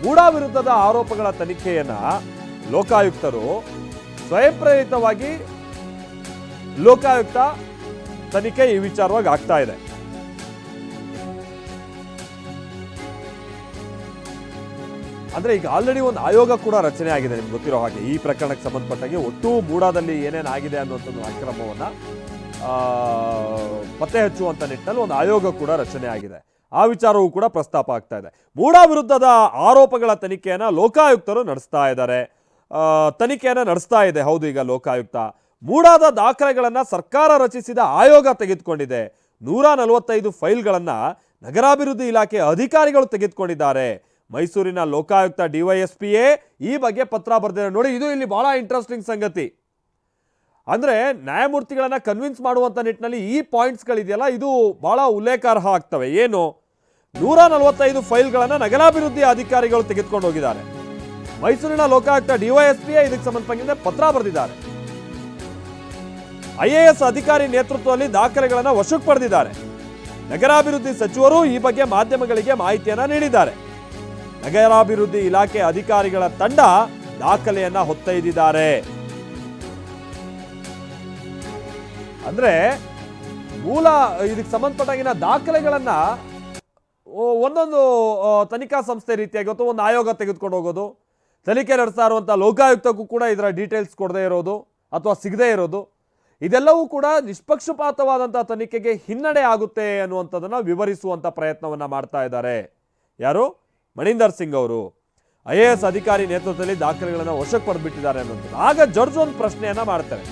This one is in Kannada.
ಮೂಡಾ ವಿರುದ್ಧದ ಆರೋಪಗಳ ತನಿಖೆಯನ್ನ ಲೋಕಾಯುಕ್ತರು ಸ್ವಯಂ ಪ್ರೇರಿತವಾಗಿ ಲೋಕಾಯುಕ್ತ ತನಿಖೆ ಈ ವಿಚಾರವಾಗಿ ಆಗ್ತಾ ಇದೆ. ಅಂದ್ರೆ ಈಗ ಆಲ್ರೆಡಿ ಒಂದು ಆಯೋಗ ಕೂಡ ರಚನೆ ಆಗಿದೆ. ನಿಮ್ಗೆ ಗೊತ್ತಿರೋ ಹಾಗೆ ಈ ಪ್ರಕರಣಕ್ಕೆ ಸಂಬಂಧಪಟ್ಟಾಗೆ ಒಟ್ಟು ಮೂಡಾದಲ್ಲಿ ಏನೇನಾಗಿದೆ ಅನ್ನುವಂಥದ್ದು ಅಕ್ರಮವನ್ನ ಪತ್ತೆ ಹಚ್ಚುವಂತ ನಿಟ್ಟಿನಲ್ಲಿ ಒಂದು ಆಯೋಗ ಕೂಡ ರಚನೆ ಆಗಿದೆ. ಆ ವಿಚಾರವೂ ಕೂಡ ಪ್ರಸ್ತಾಪ ಆಗ್ತಾ ಇದೆ. ಮೂಡಾ ವಿರುದ್ಧದ ಆರೋಪಗಳ ತನಿಖೆಯನ್ನ ಲೋಕಾಯುಕ್ತರು ನಡೆಸ್ತಾ ಇದ್ದಾರೆ. ತನಿಖೆಯನ್ನ ನಡೆಸ್ತಾ ಇದೆ. ಹೌದು, ಈಗ ಲೋಕಾಯುಕ್ತ ಮೂಡಾದ ದಾಖಲೆಗಳನ್ನ ಸರ್ಕಾರ ರಚಿಸಿದ ಆಯೋಗ ತೆಗೆದುಕೊಂಡಿದೆ. 145 ಫೈಲ್ಗಳನ್ನ ನಗರಾಭಿವೃದ್ಧಿ ಇಲಾಖೆ ಅಧಿಕಾರಿಗಳು ತೆಗೆದುಕೊಂಡಿದ್ದಾರೆ. ಮೈಸೂರಿನ ಲೋಕಾಯುಕ್ತ ಡಿವೈಎಸ್ಪಿಯೇ ಈ ಬಗ್ಗೆ ಪತ್ರ ಬರೆದಿದ್ದಾರೆ. ನೋಡಿ, ಇದು ಇಲ್ಲಿ ಬಹಳ ಇಂಟ್ರೆಸ್ಟಿಂಗ್ ಸಂಗತಿ. ಅಂದ್ರೆ ನ್ಯಾಯಮೂರ್ತಿಗಳನ್ನ ಕನ್ವಿನ್ಸ್ ಮಾಡುವಂತ ನಿಟ್ಟಿನಲ್ಲಿ ಈ ಪಾಯಿಂಟ್ಸ್ಗಳಿದೆಯಲ್ಲ, ಇದು ಬಹಳ ಉಲ್ಲೇಖಾರ್ಹ ಆಗ್ತವೆ. ಏನು, 145 ಫೈಲ್ಗಳನ್ನ ನಗರಾಭಿವೃದ್ಧಿ ಅಧಿಕಾರಿಗಳು ತೆಗೆದುಕೊಂಡು ಹೋಗಿದ್ದಾರೆ. ಮೈಸೂರಿನ ಲೋಕಾಯುಕ್ತ ಡಿವೈಎಸ್ಪಿಯೇ ಇದಕ್ಕೆ ಸಂಬಂಧಪಟ್ಟಂತೆ ಪತ್ರ ಬರೆದಿದ್ದಾರೆ. IAS ಅಧಿಕಾರಿ ನೇತೃತ್ವದಲ್ಲಿ ದಾಖಲೆಗಳನ್ನ ವಶಕ್ಕೆ ಪಡೆದಿದ್ದಾರೆ. ನಗರಾಭಿವೃದ್ಧಿ ಸಚಿವರು ಈ ಬಗ್ಗೆ ಮಾಧ್ಯಮಗಳಿಗೆ ಮಾಹಿತಿಯನ್ನ ನೀಡಿದ್ದಾರೆ. ನಗರಾಭಿವೃದ್ಧಿ ಇಲಾಖೆ ಅಧಿಕಾರಿಗಳ ತಂಡ ದಾಖಲೆಯನ್ನ ಹೊತ್ತೊಯ್ದಿದ್ದಾರೆ. ಅಂದ್ರೆ ಮೂಲ ಇದಕ್ಕೆ ಸಂಬಂಧಪಟ್ಟಾಗಿನ ದಾಖಲೆಗಳನ್ನ ಒಂದೊಂದು ತನಿಖಾ ಸಂಸ್ಥೆ ರೀತಿಯಾಗಿ ಅಥವಾ ಒಂದು ಆಯೋಗ ತೆಗೆದುಕೊಂಡು ಹೋಗೋದು, ತನಿಖೆ ನಡೆಸ್ತಾ ಇರುವಂತಹ ಲೋಕಾಯುಕ್ತಕ್ಕೂ ಕೂಡ ಇದರ ಡೀಟೇಲ್ಸ್ ಕೊಡದೇ ಇರೋದು ಅಥವಾ ಸಿಗದೇ ಇರೋದು, ಇದೆಲ್ಲವೂ ಕೂಡ ನಿಷ್ಪಕ್ಷಪಾತವಾದಂತಹ ತನಿಖೆಗೆ ಹಿನ್ನಡೆ ಆಗುತ್ತೆ ಅನ್ನುವಂಥದ್ದನ್ನ ವಿವರಿಸುವಂತ ಪ್ರಯತ್ನವನ್ನ ಮಾಡ್ತಾ ಇದ್ದಾರೆ. ಯಾರು? ಮಣೀಂದರ್ ಸಿಂಗ್ ಅವರು IAS ಅಧಿಕಾರಿ ನೇತೃತ್ವದಲ್ಲಿ ದಾಖಲೆಗಳನ್ನ ವಶಕ್ಕೆ ಪಡೆದುಬಿಟ್ಟಿದ್ದಾರೆ ಅನ್ನುವಂಥದ್ದು. ಆಗ ಜಡ್ಜ್ ಒಂದು ಪ್ರಶ್ನೆಯನ್ನ ಮಾಡ್ತಾರೆ.